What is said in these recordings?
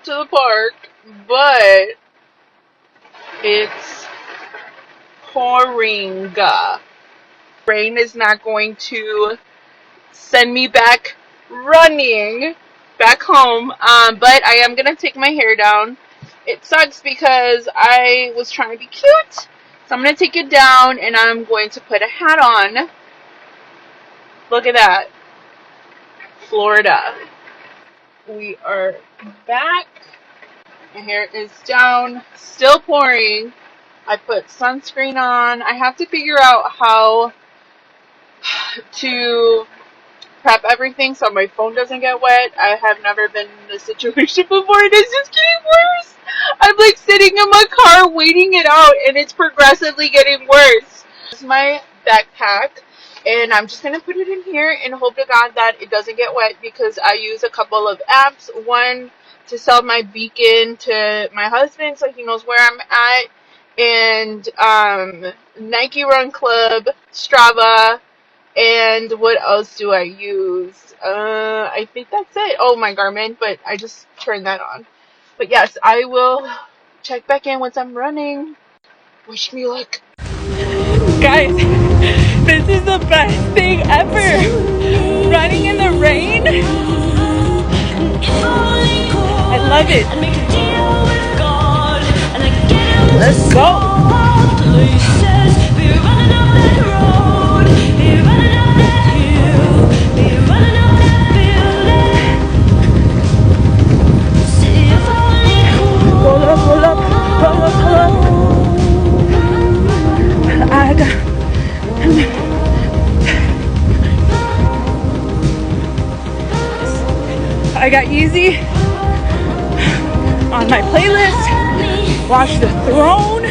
to the park, but it's pouring. Rain is not going to send me back running back home, but I am gonna take my hair down. It sucks because I was trying to be cute, so I'm gonna take it down and I'm going to put a hat on. Look at that, Florida. We are back. My hair is down, still pouring. I put sunscreen on. I have to figure out how to prep everything so my phone doesn't get wet. I have never been in this situation before. It is just getting worse. I'm like sitting in my car waiting it out and it's progressively getting worse. This is my backpack and I'm just going to put it in here and hope to God that it doesn't get wet because I use a couple of apps. One to sell my beacon to my husband so he knows where I'm at, and Nike Run Club, Strava, and what else do I use? I think that's it. Oh, my Garmin, but I just turned that on. But yes, I will check back in once I'm running. Wish me luck. Guys, this is the best thing ever. Running in the rain. I love it. Let's go. I got Easy on my playlist. Watch The Throne.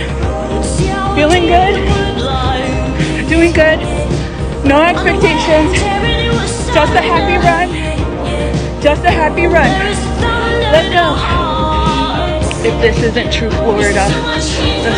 Feeling good. Doing good. No expectations. Just a happy run. Just a happy run. Let's go. If this isn't true Florida, the